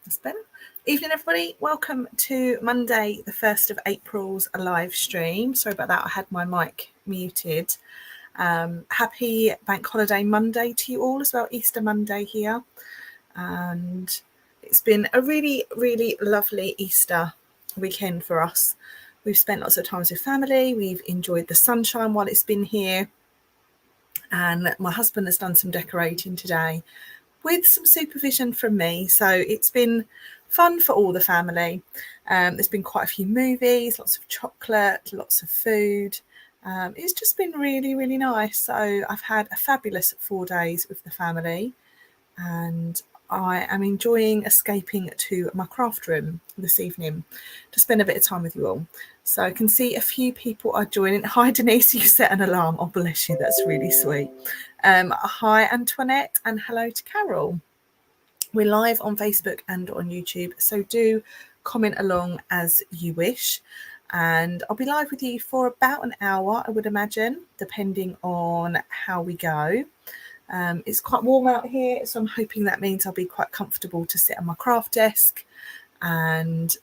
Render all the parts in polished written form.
That's better. Evening, everybody. Welcome to Monday, the 1st of April's live stream. Sorry about that. I had my mic muted. Happy Bank Holiday Monday to you all as well. Easter Monday here. And it's been a really, really lovely Easter weekend for us. We've spent lots of time with family. We've enjoyed the sunshine while it's been here. And my husband has done some decorating today with some supervision from me. So it's been fun for all the family. There's been quite a few movies, lots of chocolate, lots of food. It's just been really, really nice. So I've had a fabulous 4 days with the family, and I am enjoying escaping to my craft room this evening to spend a bit of time with you all. So I can see a few people are joining. Hi, Denise, you set an alarm. Oh, bless you. That's really sweet. Hi, Antoinette, and hello to Carol. We're live on Facebook and on YouTube, so do comment along as you wish. And I'll be live with you for about an hour, I would imagine, depending on how we go. It's quite warm out here, so I'm hoping that means I'll be quite comfortable to sit on my craft desk, and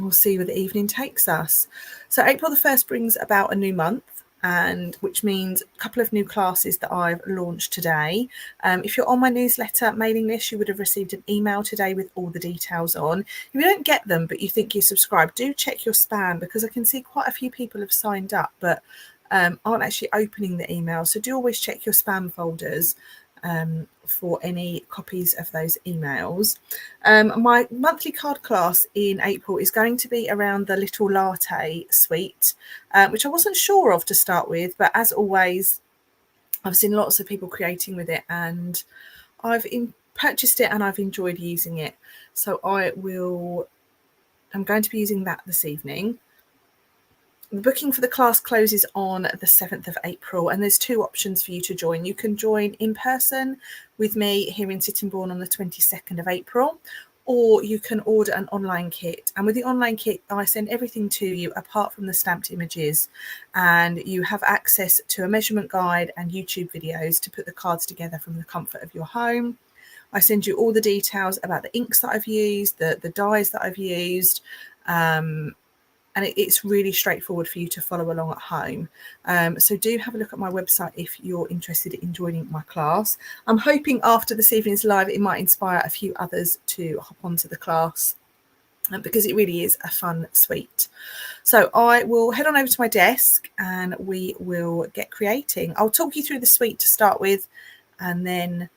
we'll see where the evening takes us. So April the 1st brings about a new month, and which means a couple of new classes that I've launched today. If you're on my newsletter mailing list, you would have received an email today with all the details on. If you don't get them, but you think you subscribe, do check your spam, because I can see quite a few people have signed up, but aren't actually opening the email. So do always check your spam folders for any copies of those emails. My monthly card class in April is going to be around the Little Latte suite, which I wasn't sure of to start with, but as always, I've seen lots of people creating with it, and I've purchased it and I've enjoyed using it. So I'm going to be using that this evening. The booking for the class closes on the 7th of April, and there's 2 options for you to join. You can join in person with me here in Sittingbourne on the 22nd of April, or you can order an online kit. And with the online kit, I send everything to you apart from the stamped images, and you have access to a measurement guide and YouTube videos to put the cards together from the comfort of your home. I send you all the details about the inks that I've used, the dyes that I've used, and it's really straightforward for you to follow along at home. So do have a look at my website if you're interested in joining my class. I'm hoping after this evening's live, it might inspire a few others to hop onto the class, because it really is a fun suite. So I will head on over to my desk and we will get creating. I'll talk you through the suite to start with, and then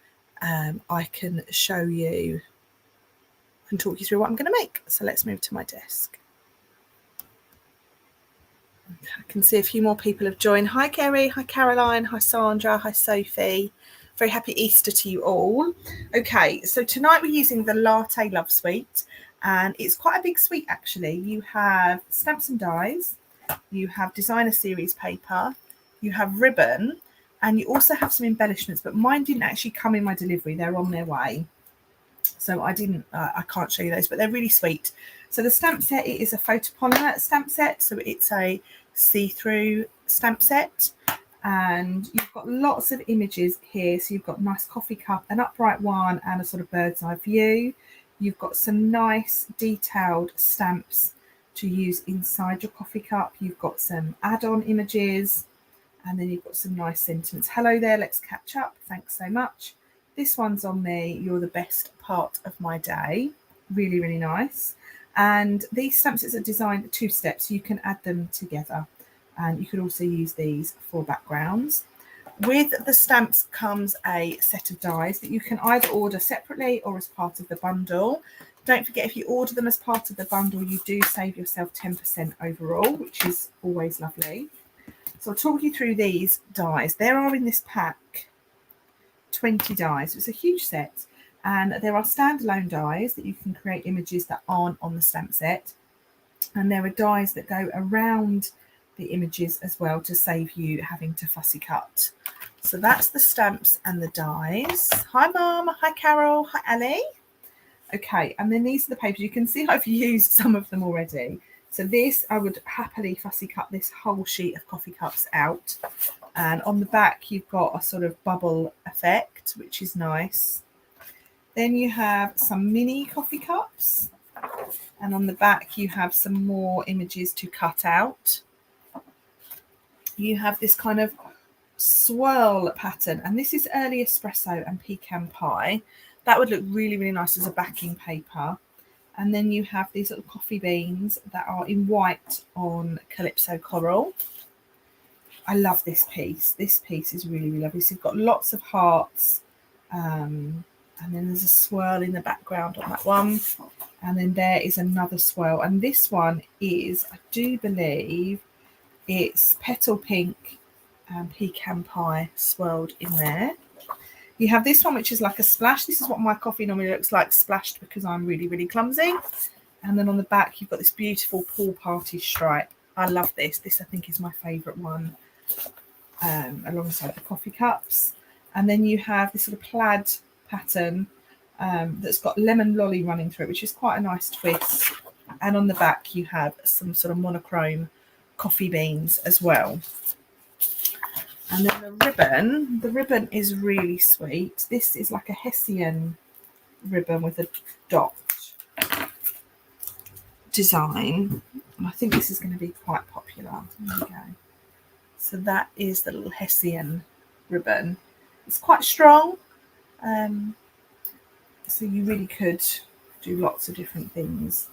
I can talk you through what I'm going to make. So let's move to my desk. I can see a few more people have joined. Hi, Kerry. Hi, Caroline. Hi, Sandra. Hi, Sophie. Very happy Easter to you all. Okay, so tonight we're using the Latte Love Suite, and it's quite a big suite, actually. You have stamps and dies, you have designer series paper, you have ribbon, and you also have some embellishments, but mine didn't actually come in my delivery. They're on their way. So I can't show you those, but they're really sweet. So the stamp set, it is a photopolymer stamp set. So it's a see-through stamp set. And you've got lots of images here. So you've got a nice coffee cup, an upright one, and a sort of bird's eye view. You've got some nice detailed stamps to use inside your coffee cup. You've got some add-on images. And then you've got some nice sentiments. Hello there, let's catch up. Thanks so much. This one's on me. You're the best part of my day. Really, really nice. And these stamp sets are designed 2 steps. You can add them together. And you can also use these for backgrounds. With the stamps comes a set of dies that you can either order separately or as part of the bundle. Don't forget, if you order them as part of the bundle, you do save yourself 10% overall, which is always lovely. So I'll talk you through these dies. There are in this pack 20 dies. It's a huge set, and there are standalone dies that you can create images that aren't on the stamp set, and there are dies that go around the images as well to save you having to fussy cut. So that's the stamps and the dies. Hi Mum, hi Carol, hi Ali. Okay, and then these are the papers. You can see I've used some of them already. So this, I would happily fussy cut this whole sheet of coffee cups out. And on the back, you've got a sort of bubble effect, which is nice. Then you have some mini coffee cups. And on the back, you have some more images to cut out. You have this kind of swirl pattern, and this is early espresso and pecan pie. That would look really, really nice as a backing paper. And then you have these little coffee beans that are in white on Calypso Coral. I love this piece. This piece is really, really lovely. So you've got lots of hearts, and then there's a swirl in the background on that one. And then there is another swirl. And this one is, I do believe, it's petal pink and pecan pie swirled in there. You have this one, which is like a splash. This is what my coffee normally looks like, splashed, because I'm really, really clumsy. And then on the back, you've got this beautiful pool party stripe. I love this. This, I think, is my favourite one, alongside the coffee cups. And then you have this sort of plaid pattern that's got lemon lolly running through it, which is quite a nice twist. And on the back, you have some sort of monochrome coffee beans as well. And then the ribbon is really sweet. This is like a Hessian ribbon with a dot design. And I think this is going to be quite popular. There we go. So that is the little Hessian ribbon. It's quite strong. So you really could do lots of different things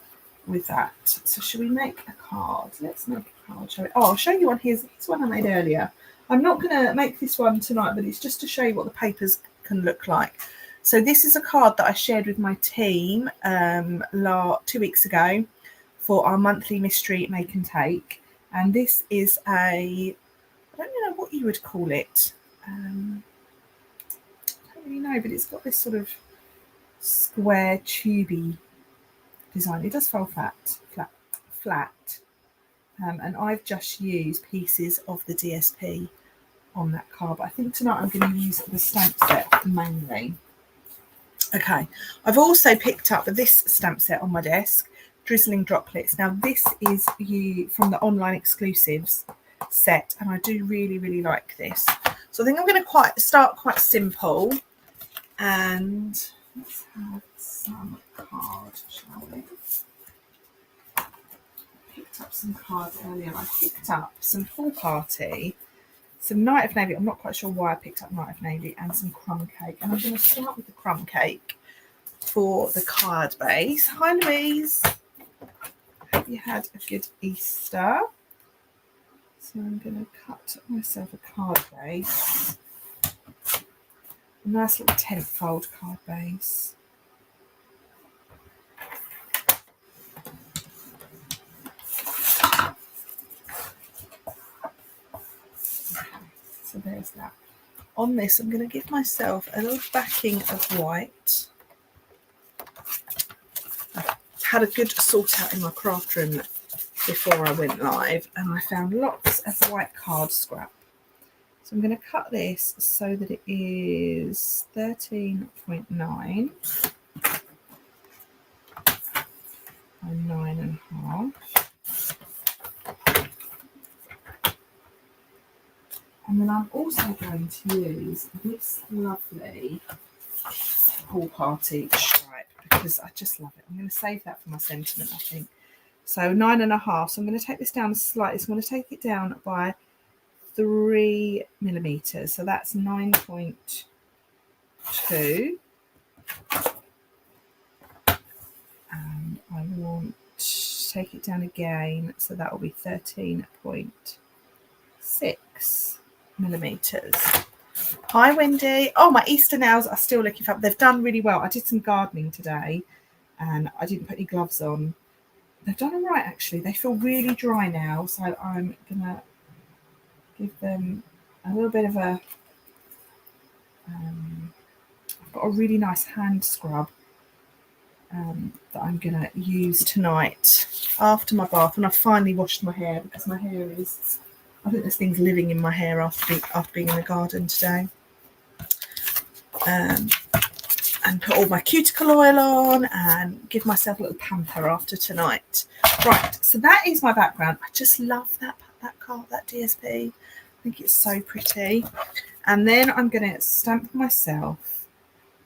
with that. So should we make a card? Let's make a card, shall we? Oh, I'll show you one. Here's one I made earlier. I'm not going to make this one tonight, but it's just to show you what the papers can look like. So this is a card that I shared with my team 2 weeks ago for our monthly mystery make and take. And this is I don't know what you would call it. I don't really know, but it's got this sort of square tubey design. It does fall flat. And I've just used pieces of the DSP on that card, but I think tonight I'm going to use the stamp set mainly. Okay, I've also picked up this stamp set on my desk, Drizzling Droplets. Now this is from the online exclusives set, and I do really, really like this. So I think I'm going to start quite simple, and let's have some cards, shall we? Picked up some cards earlier. I picked up some Pool Party, some Night of Navy. I'm not quite sure why I picked up Night of Navy, and some crumb cake. And I'm going to start with the crumb cake for the card base. Hi, Louise. Hope you had a good Easter. So I'm going to cut myself a card base. A nice little tent fold card base. So there's that. On this, I'm going to give myself a little backing of white. I had a good sort out in my craft room before I went live, and I found lots of white card scrap. So I'm going to cut this so that it is 13.9 by 9.5. And then I'm also going to use this lovely Pool Party stripe because I just love it. I'm going to save that for my sentiment, I think. So 9.5. So I'm going to take this down slightly. So I'm going to take it down by 3 millimeters. So that's 9.2. And I want to take it down again. So that will be 13.6 millimeters. Hi, Wendy. Oh, my Easter nails are still looking fab. They've done really well. I did some gardening today and I didn't put any gloves on. They've done all right, actually. They feel really dry now. So I'm going to give them a little bit of a... I've got a really nice hand scrub that I'm going to use tonight after my bath. And I've finally washed my hair because my hair is... I think there's things living in my hair after being in the garden today. And put all my cuticle oil on and give myself a little pamper after tonight. Right, so that is my background. I just love that card, that DSP. I think it's so pretty. And then I'm going to stamp myself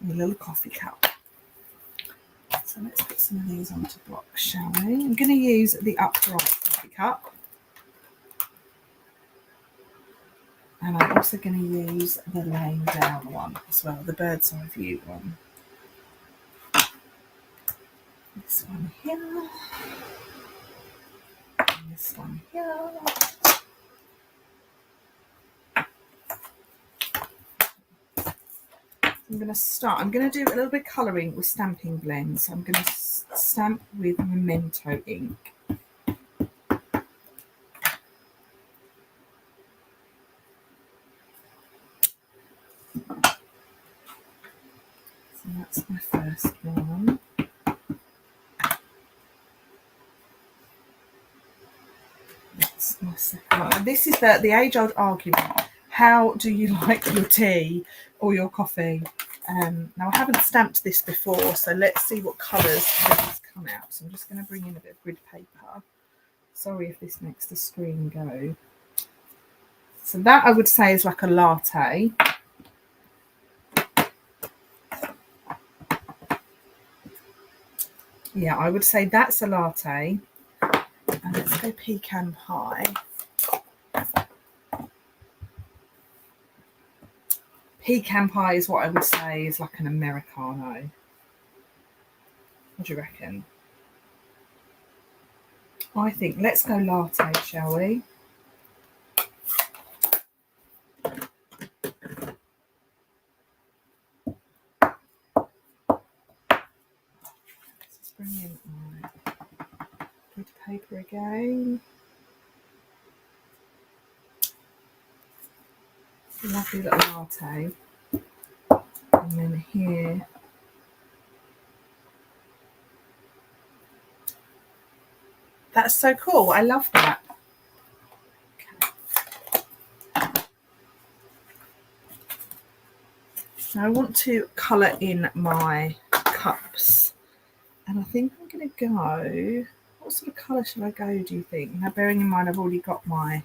in a little coffee cup. So let's put some of these onto blocks, shall we? I'm going to use the upright coffee cup. And I'm also going to use the laying down one as well, the bird's eye view one. This one here. And this one here. I'm going to do a little bit of colouring with Stampin' Blend. So I'm going to stamp with Memento ink. So that's my first one. That's my second one. And this is the age-old argument. How do you like your tea or your coffee? Now, I haven't stamped this before, so let's see what colours these come out. So I'm just going to bring in a bit of grid paper. Sorry if this makes the screen go. So that I would say is like a latte. Yeah, I would say that's a latte. And let's go pecan pie. Pecan pie is what I would say is like an Americano. What do you reckon? I think let's go latte, shall we? Let's bring in my grid paper again. Lovely little latte. And then here. That's so cool. I love that. Now I want to colour in my cups. And I think I'm going to go... What sort of colour should I go, do you think? Now, bearing in mind I've already got my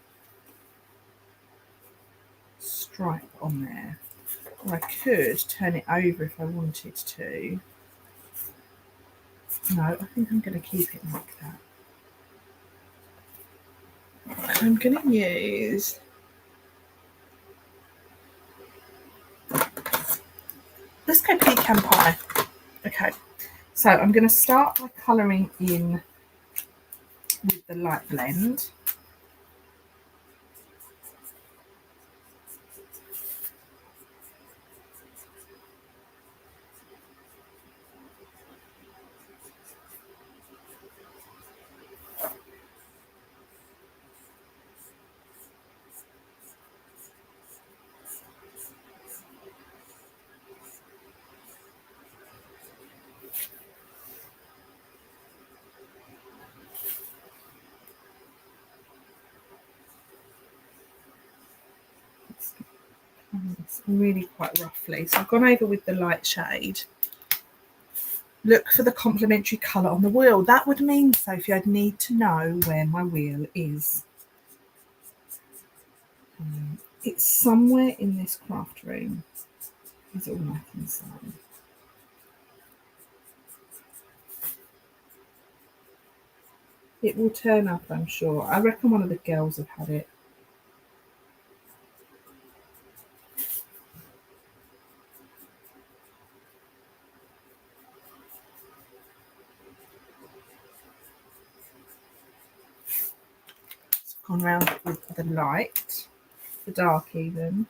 stripe on there. Or I could turn it over if I wanted to. No, I think I'm going to keep it like that. I'm going to use... Let's go pecan pie. Okay, so I'm going to start by colouring in with the light blend. It's really quite roughly. So I've gone over with the light shade. Look for the complementary colour on the wheel. That would mean, Sophie, I'd need to know where my wheel is. It's somewhere in this craft room, is all I can say. It will turn up, I'm sure. I reckon one of the girls have had it. Gone round with the light, the dark even.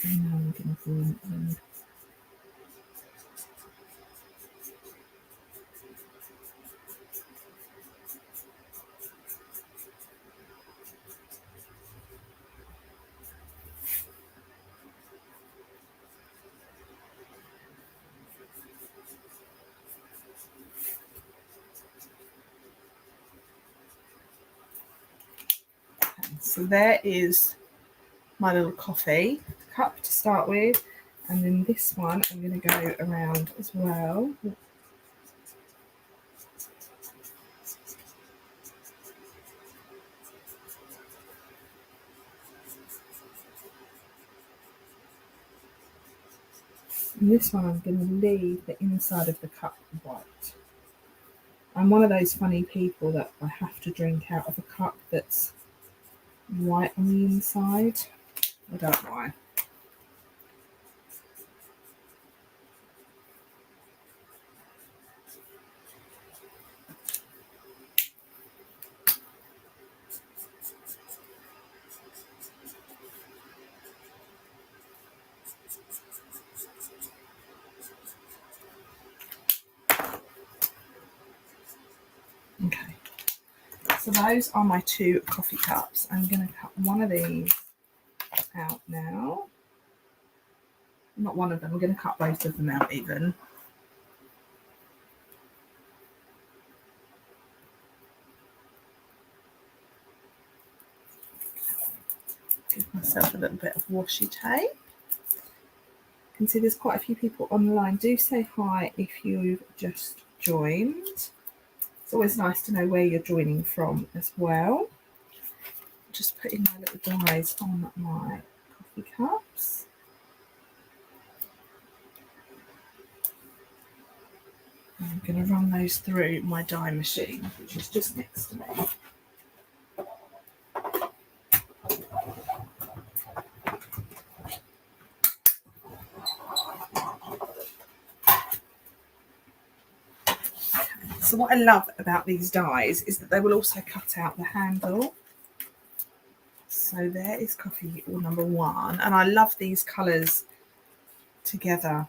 And now I'm going to bring in. So there is my little coffee cup to start with, and then this one I'm going to go around as well. And this one I'm going to leave the inside of the cup white. I'm one of those funny people that I have to drink out of a cup that's white on the inside. I don't know why. Okay, so those are my 2 coffee cups. I'm going to cut one of these out now. Not one of them, I'm going to cut both of them out even. Give myself a little bit of washi tape. You can see there's quite a few people online. Do say hi if you've just joined. It's always nice to know where you're joining from as well. Just putting my little dies on my coffee cups. I'm going to run those through my die machine, which is just next to me. So what I love about these dies is that they will also cut out the handle. So there is coffee number 1, and I love these colours together.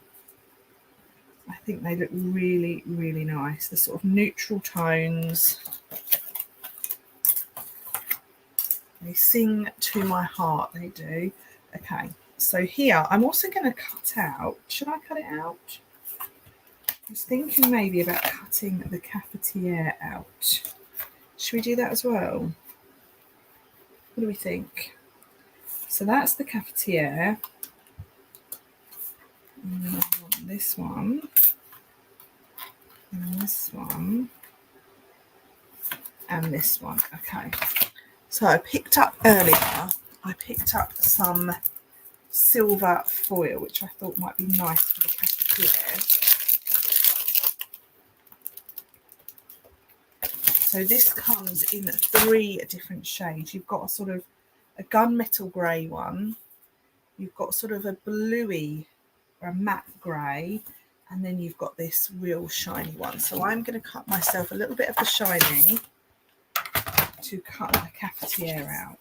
I think they look really, really nice. The sort of neutral tones. They sing to my heart, they do. Okay, so here I'm also going to cut out. Should I cut it out? I was thinking maybe about cutting the cafetiere out. Should we do that as well? What do we think? So that's the cafetiere. And then I want this one. And this one. And this one. Okay. So I picked up earlier, some silver foil, which I thought might be nice for the cafetiere. So this comes in 3 different shades. You've got a sort of a gunmetal grey one. You've got sort of a bluey or a matte grey. And then you've got this real shiny one. So I'm going to cut myself a little bit of the shiny to cut my cafetiere out.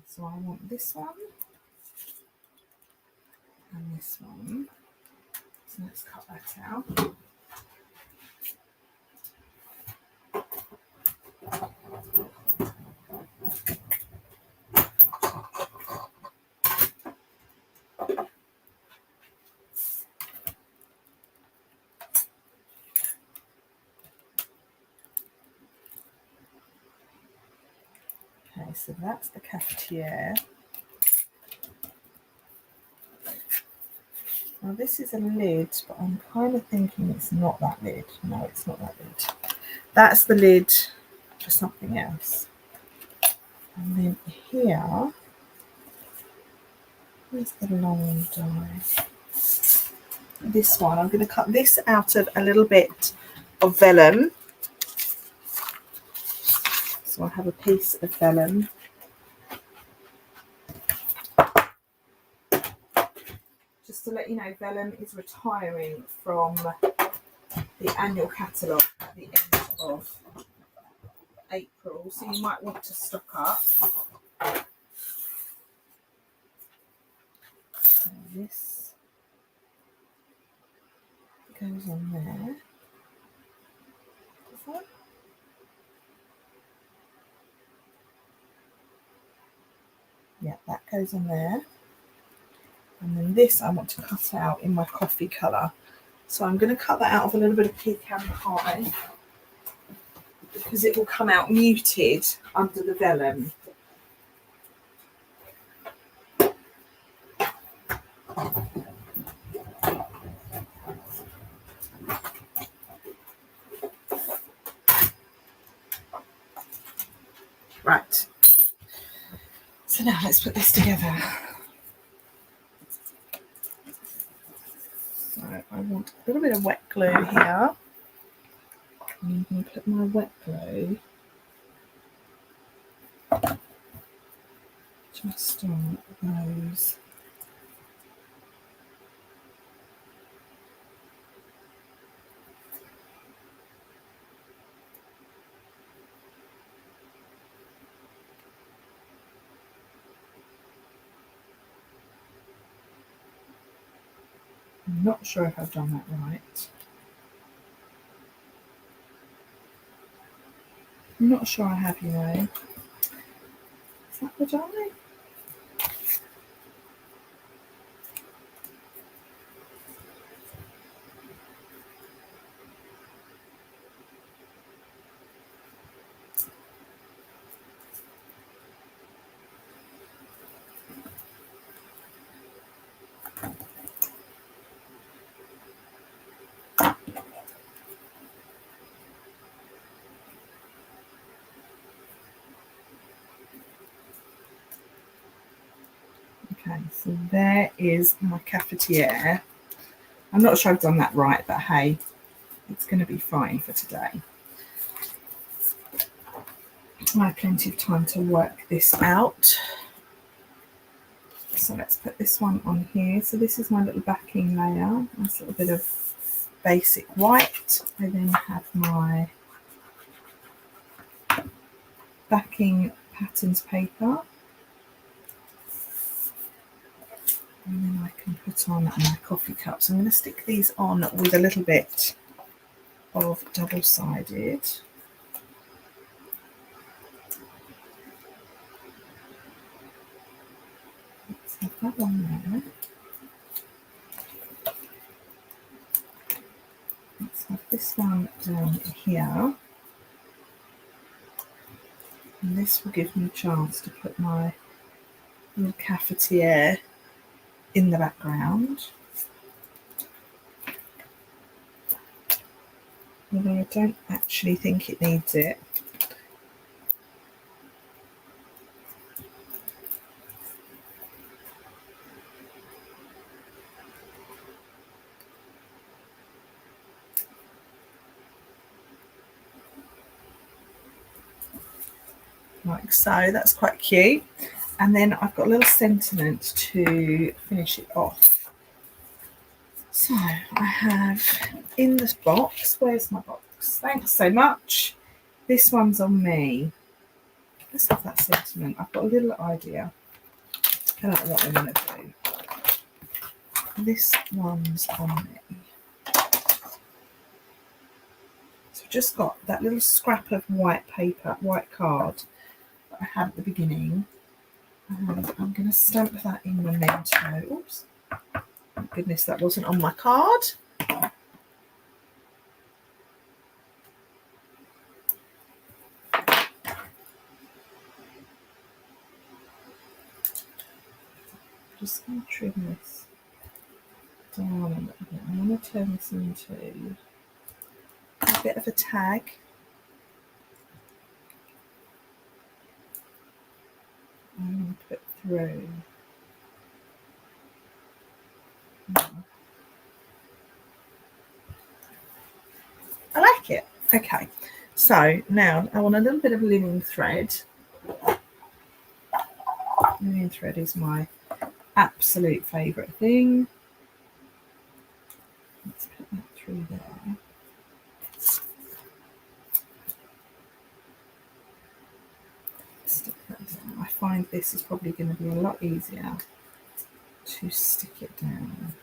So I want this one and this one. So let's cut that out. Okay, so that's the cafetiere. Now this is a lid, but I'm kind of thinking it's not that lid. No, it's not that lid. That's the lid for something else. And then here, where's the long die? This one, I'm going to cut this out of a little bit of vellum. So I have a piece of vellum. Just to let you know, vellum is retiring from the annual catalogue at the end of April, so you might want to stock up. So this goes on there. Does that? Yeah, that goes on there. And then this I want to cut out in my coffee colour. So I'm going to cut that out of a little bit of pecan pie because it will come out muted under the vellum. So now let's put this together. So I want a little bit of wet glue here. And I'm going to put my wet glue just on those. I'm not sure if I've done that right. I'm not sure I have, you know. Is that the darling? Okay, so there is my cafetiere. I'm not sure I've done that right, but hey, it's going to be fine for today. I have plenty of time to work this out. So let's put this one on here. So this is my little backing layer. Nice little bit of basic white. I then have my backing patterns paper. And then I can put on my coffee cups. I'm going to stick these on with a little bit of double-sided. Let's have that one there. Let's have this one down here. And this will give me a chance to put my little cafetiere in the background. Although I don't actually think it needs it. Like so, that's quite cute. And then I've got a little sentiment to finish it off. So I have in this box, where's my box? Thanks so much. This one's on me. Let's have that sentiment. I've got a little idea about what I'm going to do. This one's on me. So I've just got that little scrap of white paper, white card that I had at the beginning. And I'm going to stamp that in Memento. Oops. Thank goodness that wasn't on my card. Just going to trim this down a little bit. I'm going to turn this into a bit of a tag. I'm going to put through. I like it. Okay, so now I want a little bit of linen thread. Linen thread is my absolute favourite thing. Let's put that through there. Stick that down. I find this is probably going to be a lot easier to stick it down.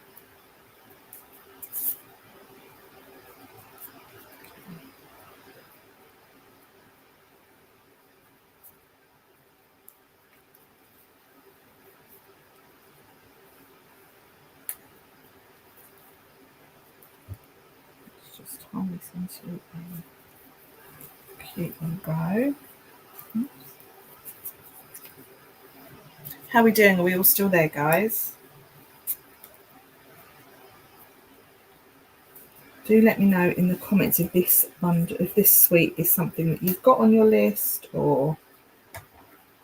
Let's just tie this into a cute little bow. Oops. How are we doing? Are we all still there, guys? Do let me know in the comments if this suite is something that you've got on your list, or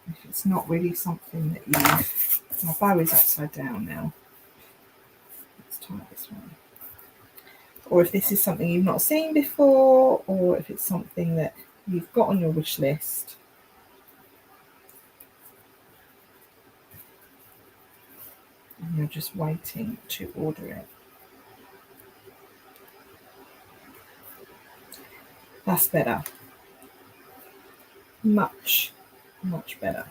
if it's not really something that you... My bow is upside down now. Let's try this one. Or if this is something you've not seen before, or if it's something that you've got on your wish list. And you're just waiting to order it. That's better. Much, much better.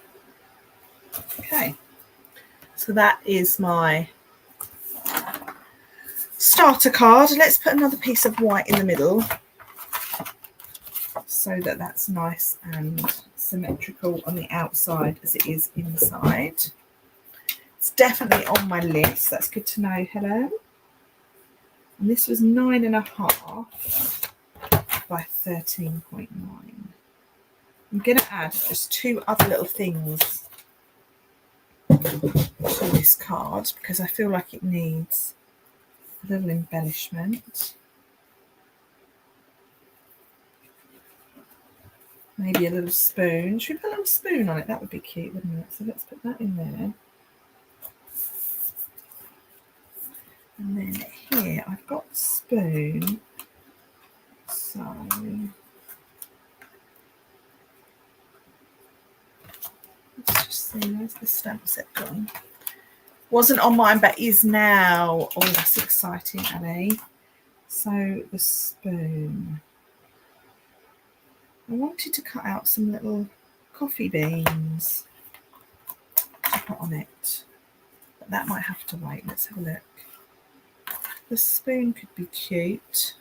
Okay. So that is my starter card. Let's put another piece of white in the middle so that that's nice and symmetrical on the outside as it is inside. It's definitely on my list. That's good to know, Helen. And this was 9.5 by 13.9. I'm going to add just 2 other little things to this card because I feel like it needs a little embellishment. Maybe a little spoon. Should we put a little spoon on it? That would be cute, wouldn't it? So let's put that in there. And then here I've got the spoon. So let's just see, where's the stamp set gone? Wasn't on mine, but is now. Oh, that's exciting, Annie. So the spoon. I wanted to cut out some little coffee beans to put on it, but that might have to wait. Let's have a look. The spoon could be cute.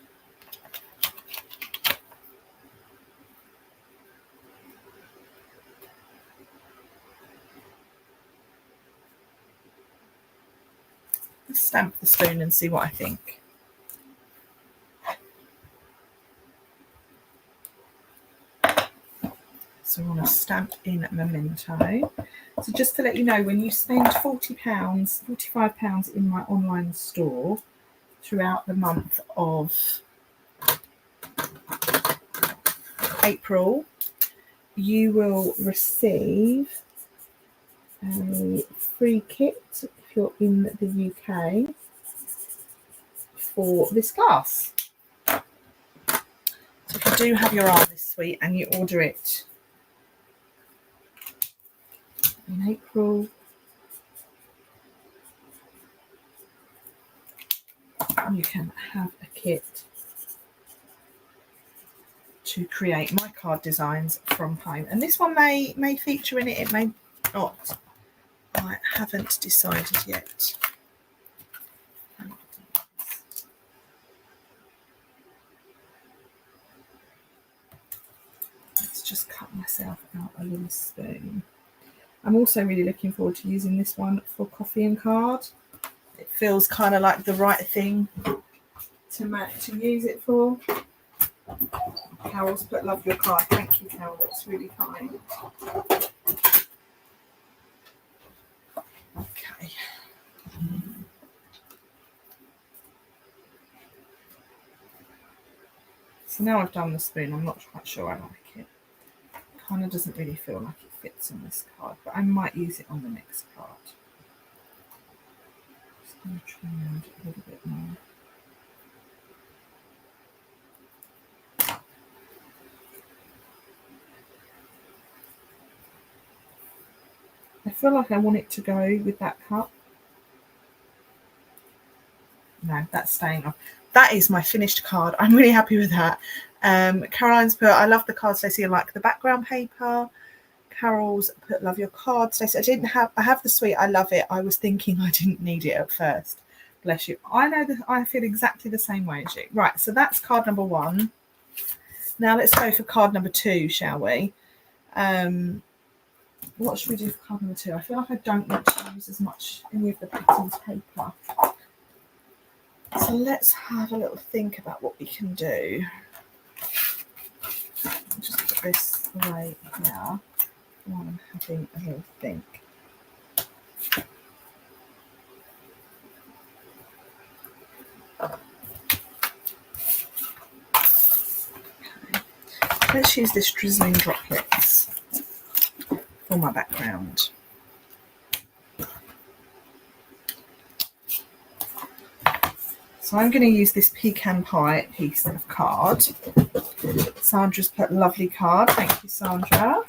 Let's stamp the spoon and see what I think. So we want to stamp in Memento. So just to let you know, when you spend £40, £45 in my online store throughout the month of April, you will receive a free kit if you're in the UK for this glass. So if you do have your eye this sweet and you order it in April, you can have a kit to create my card designs from home. And this one may feature in it, it may not. I haven't decided yet. Let's just cut myself out a little spoon. I'm also really looking forward to using this one for coffee and card. It feels kind of like the right thing to use it for. Carol's put love your card. Thank you, Carol. That's really kind. Okay. So now I've done the spoon, I'm not quite sure I like it. Kind of doesn't really feel like it fits on this card, but I might use it on the next card. Just going to trim around it a little bit more. I feel like I want it to go with that cup. No, that's staying on. That is my finished card. I'm really happy with that. Caroline's put, I love the card, Stacey. I like the background paper. Carol's put, love your card, Stacey. I have the sweet. I love it. I was thinking I didn't need it at first. Bless you. I know that I feel exactly the same way as you. Right, so that's card number 1. Now let's go for card number 2, shall we? What should we do for card number 2? I feel like I don't want to use as much any of the Pittons paper. So let's have a little think about what we can do. I'll just put this away here while I'm having a little think. Okay. Let's use this Drizzling Droplets for my background. So I'm going to use this pecan pie piece of card. Sandra's put lovely card. Thank you, Sandra.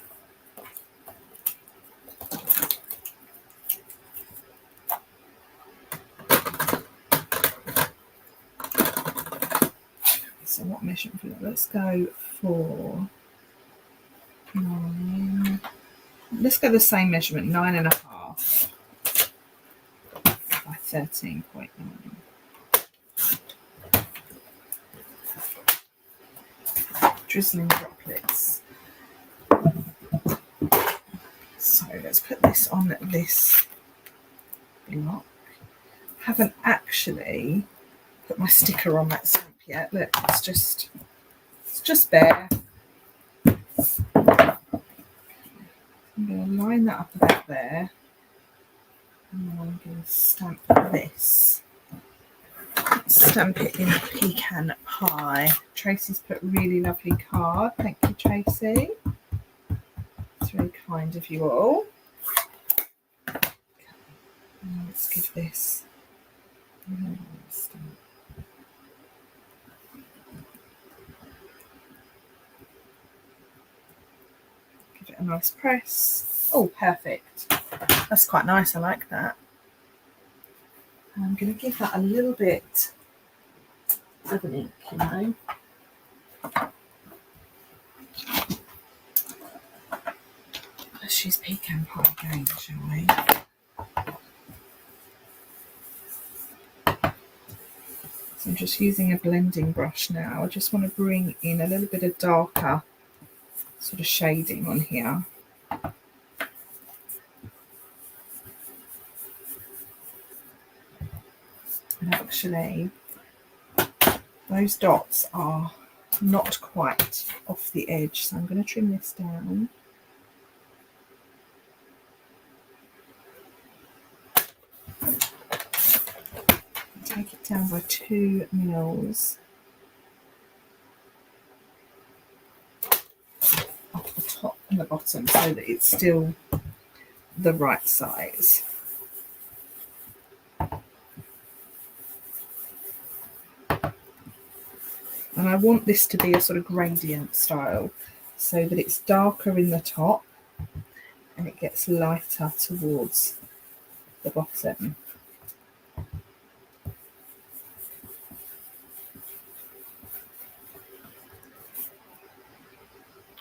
So what measurement for that? Let's go for 9. Let's go the same measurement, 9.5 by 13.9. Drizzling droplets. So let's put this on this block. Haven't actually put my sticker on that stamp yet. Look, it's just bare. I'm going to line that up about there, and then I'm going to stamp this. Stamp it in pecan pie. Tracy's put really lovely card. Thank you, Tracy. It's very kind of you all. Okay. Let's give this a little stamp. Give it a nice press. Oh, perfect. That's quite nice. I like that. I'm going to give that a little bit of an ink, you know. Let's use pecan pie again, shall we? So I'm just using a blending brush now. I just want to bring in a little bit of darker sort of shading on here. And actually, those dots are not quite off the edge, so I'm going to trim this down. Take it down by 2 mils off the top and the bottom so that it's still the right size. And I want this to be a sort of gradient style so that it's darker in the top and it gets lighter towards the bottom.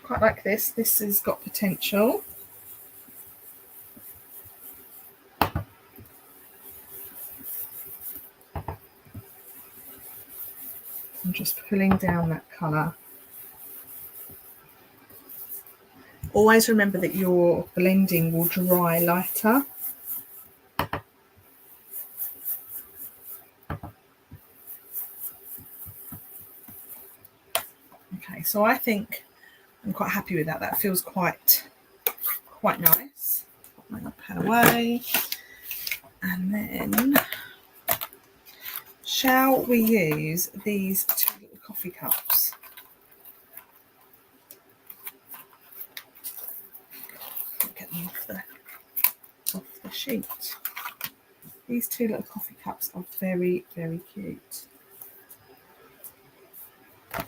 Quite like this. This has got potential. I'm just pulling down that colour. Always remember that your blending will dry lighter. Okay, so I think I'm quite happy with that. That feels quite nice. Put my notepad away. And then, shall we use these 2 little coffee cups? Get them off the sheet. These 2 little coffee cups are very, very cute.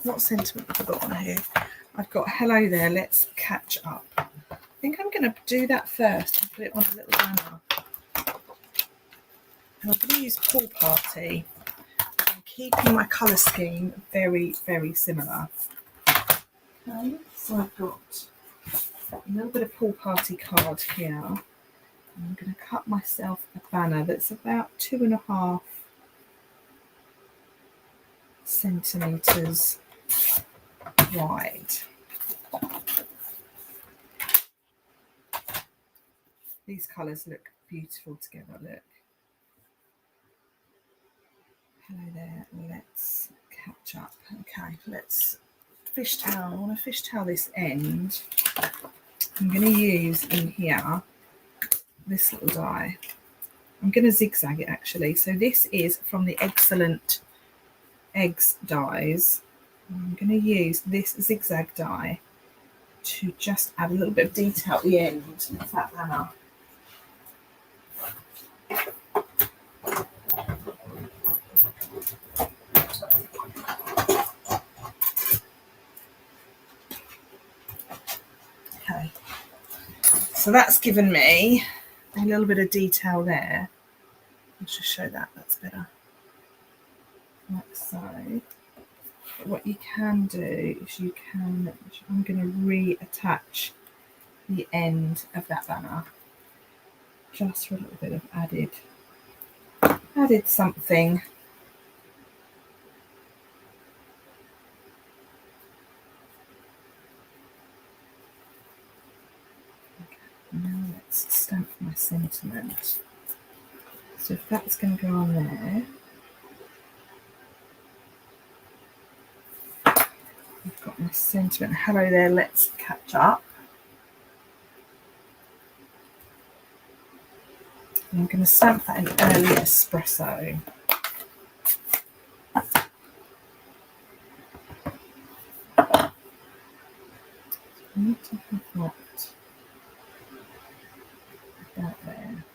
What sentiment have I got on here? I've got hello there, let's catch up. I think I'm going to do that first and put it on a little banner. And I'm going to use Pool Party. I'm keeping my colour scheme very, very similar. Okay, so I've got a little bit of Pool Party card here. I'm going to cut myself a banner that's about 2.5 centimetres wide. These colours look beautiful together, look. Hello there, let's catch up. Okay, let's fish towel. I want to fish towel this end. I'm going to use in here this little die. I'm going to zigzag it actually. So this is from the Excellent Eggs dies. I'm going to use this zigzag die to just add a little bit of detail at the end of that banner. Okay, so that's given me a little bit of detail there. Let's just show that, that's better. Like so. But what you can do is you can, I'm going to reattach the end of that banner just for a little bit of added something. Okay, now let's stamp my sentiment. So if that's going to go on there, I've got my sentiment. Hello there, let's catch up. And I'm going to stamp that in early espresso. I need to have that about there.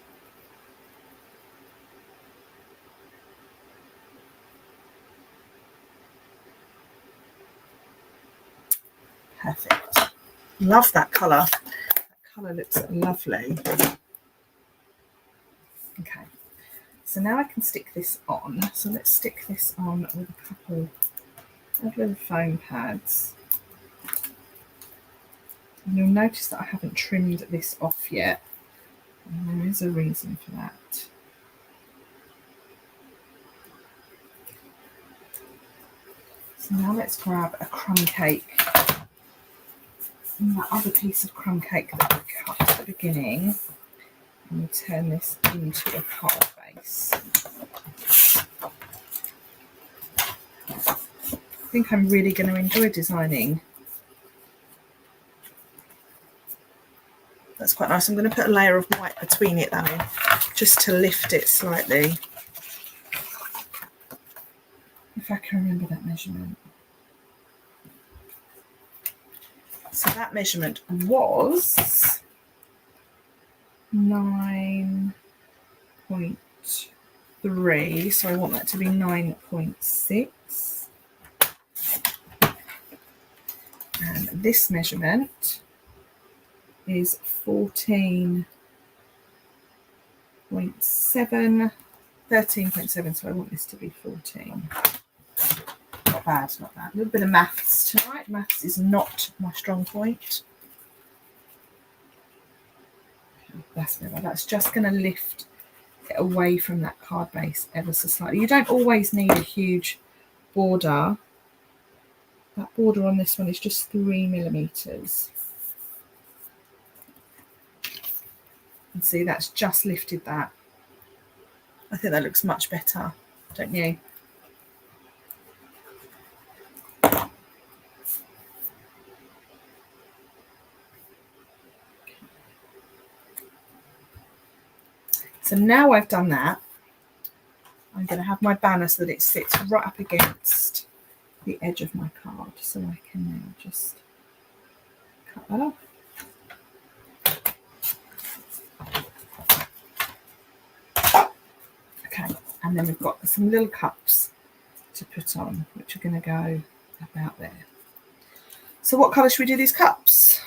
Perfect. Love that colour. That colour looks lovely. Okay, so now I can stick this on. So let's stick this on with a couple of little foam pads. And you'll notice that I haven't trimmed this off yet. And there is a reason for that. So now let's grab a crumb cake. And that other piece of crumb cake that we cut at the beginning. And we'll turn this into a card base. I think I'm really going to enjoy designing. That's quite nice. I'm going to put a layer of white between it though, just to lift it slightly. If I can remember that measurement. So that measurement was 9.3, so I want that to be 9.6. And this measurement is 14.7, 13.7, so I want this to be 14. Not bad, not bad. A little bit of maths tonight. Maths is not my strong point. That's better. That's just going to lift it away from that card base ever so slightly. You don't always need a huge border. That border on this one is just 3mm. And see, that's just lifted that. I think that looks much better, don't you? So now I've done that, I'm going to have my banner so that it sits right up against the edge of my card. So I can now just cut that off. Okay, and then we've got some little cups to put on, which are going to go about there. So what colour should we do these cups?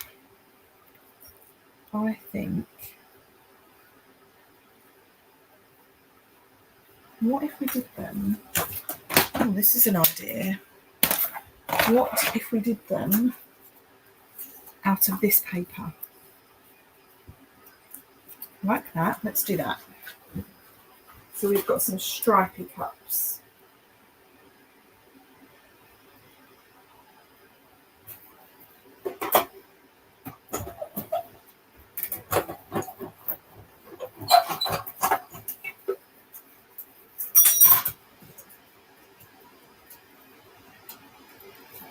I think, what if we did them? Oh, this is an idea. What if we did them out of this paper? Like that. Let's do that. So we've got some stripy cups.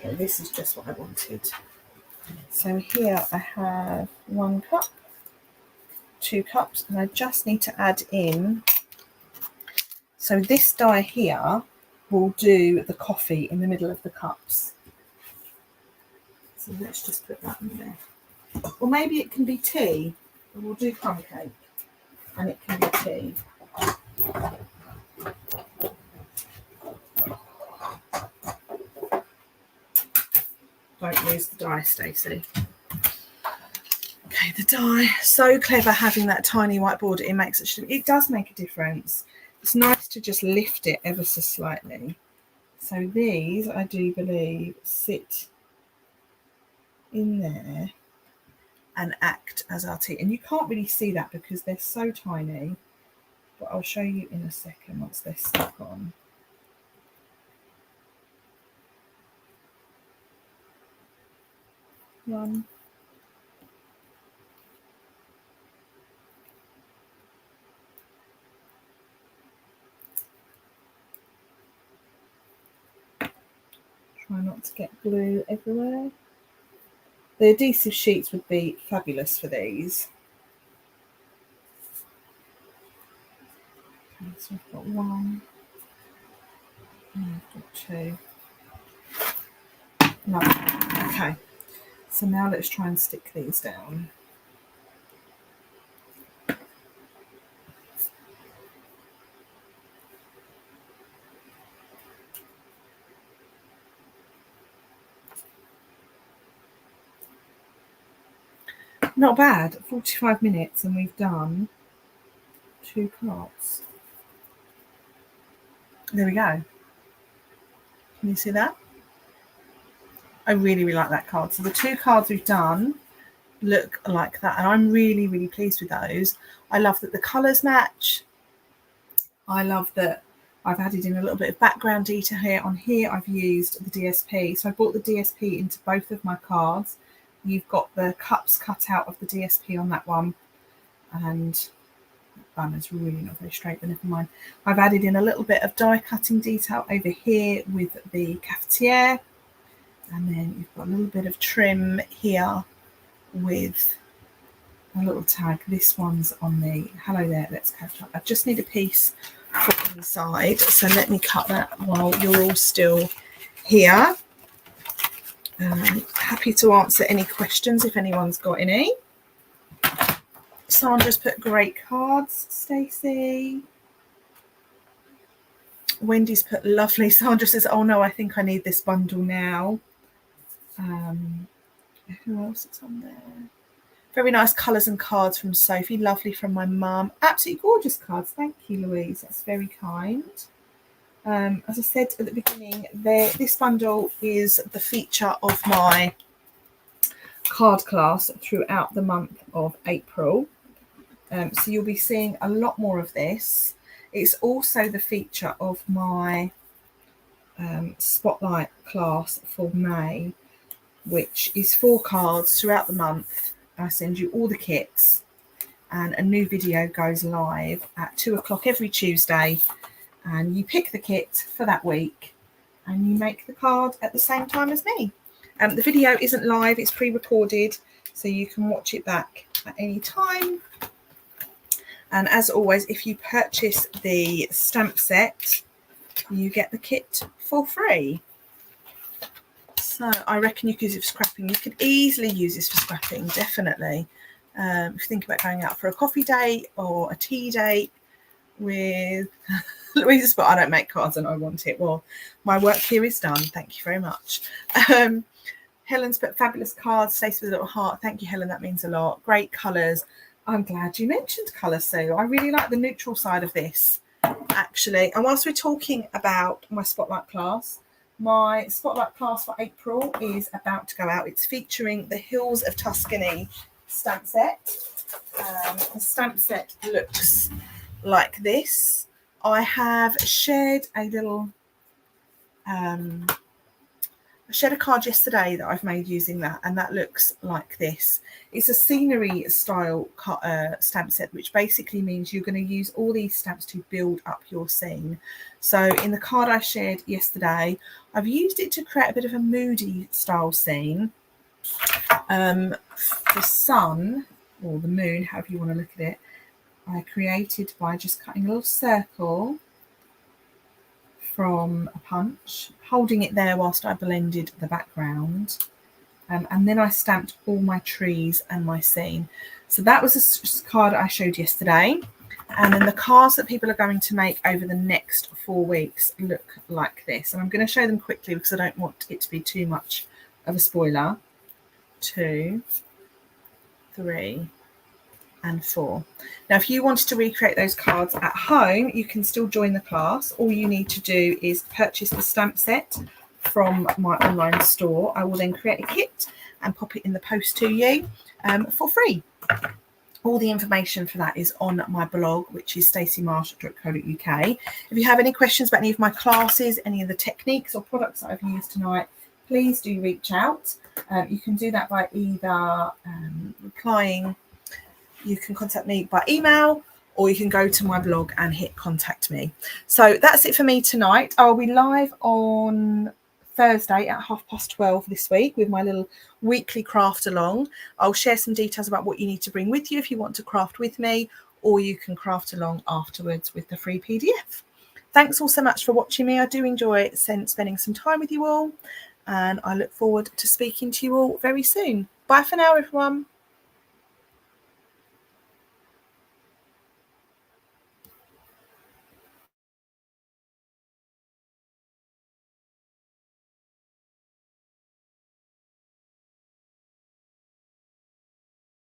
Okay, this is just what I wanted. So here I have 1 cup, 2 cups, and I just need to add in. So this die here will do the coffee in the middle of the cups. So let's just put that in there. Or maybe it can be tea. We'll do crumb cake and it can be tea. Don't use the die, Stacey. Okay, the die. So clever having that tiny whiteboard. It does make a difference. It's nice to just lift it ever so slightly. So these, I do believe, sit in there and act as our tea. And you can't really see that because they're so tiny. But I'll show you in a second once they're stuck on. One. Try not to get glue everywhere. The adhesive sheets would be fabulous for these. Okay, so I've got one. And I've got two. Lovely. Okay, so now let's try and stick these down. Not bad, 45 minutes and we've done 2 cards. There we go. Can you see that? I really, really like that card. So the 2 cards we've done look like that and I'm really, really pleased with those. I love that the colours match. I love that I've added in a little bit of background detail here. On here I've used the DSP. So I brought the DSP into both of my cards. You've got the cups cut out of the DSP on that one, and that banner's really not very straight, but never mind. I've added in a little bit of die cutting detail over here with the cafetiere, and then you've got a little bit of trim here with a little tag. This one's on the hello there, let's catch up. I just need a piece for inside, so let me cut that while you're all still here. Happy to answer any questions if anyone's got any. Sandra's put great cards, Stacey. Wendy's put lovely. Sandra says, oh no, I think I need this bundle now. Who else is on there? Very nice colours and cards from Sophie. Lovely from my mum. Absolutely gorgeous cards. Thank you, Louise. That's very kind. As I said at the beginning, this bundle is the feature of my card class throughout the month of April. So you'll be seeing a lot more of this. It's also the feature of my spotlight class for May, which is 4 cards throughout the month. I send you all the kits and a new video goes live at 2 o'clock every Tuesday. And you pick the kit for that week and you make the card at the same time as me. The video isn't live, it's pre-recorded, so you can watch it back at any time. And as always, if you purchase the stamp set, you get the kit for free. So I reckon you could use it for scrapping. You could easily use this for scrapping, definitely. If you think about going out for a coffee date or a tea date with... Louisa's but I don't make cards and I want it. Well, my work here is done. Thank you very much. Helen's put fabulous cards. Stacey with a little heart. Thank you, Helen. That means a lot. Great colours. I'm glad you mentioned colour, Sue. I really like the neutral side of this, actually. And whilst we're talking about my spotlight class for April is about to go out. It's featuring the Hills of Tuscany stamp set. The stamp set looks like this. I have shared a little, I shared a card yesterday that I've made using that, and that looks like this. It's a scenery style stamp set, which basically means you're going to use all these stamps to build up your scene. So in the card I shared yesterday, I've used it to create a bit of a moody style scene. The sun, or the moon, however you want to look at it, I created by just cutting a little circle from a punch, holding it there whilst I blended the background, And then I stamped all my trees and my scene. So that was a card I showed yesterday. And then the cards that people are going to make over the next 4 weeks look like this. And I'm going to show them quickly because I don't want it to be too much of a spoiler. 2, 3, and 4. Now, if you wanted to recreate those cards at home, you can still join the class. All you need to do is purchase the stamp set from my online store. I will then create a kit and pop it in the post to you for free. All the information for that is on my blog, which is staceymarsh.co.uk. If you have any questions about any of my classes, any of the techniques or products that I've used tonight, please do reach out. You can do that by either replying. You can contact me by email, or you can go to my blog and hit contact me. So that's it for me tonight. I'll be live on Thursday at 12:30 this week with my little weekly craft along. I'll share some details about what you need to bring with you if you want to craft with me, or you can craft along afterwards with the free PDF. Thanks all so much for watching me. I do enjoy spending some time with you all, and I look forward to speaking to you all very soon. Bye for now, everyone.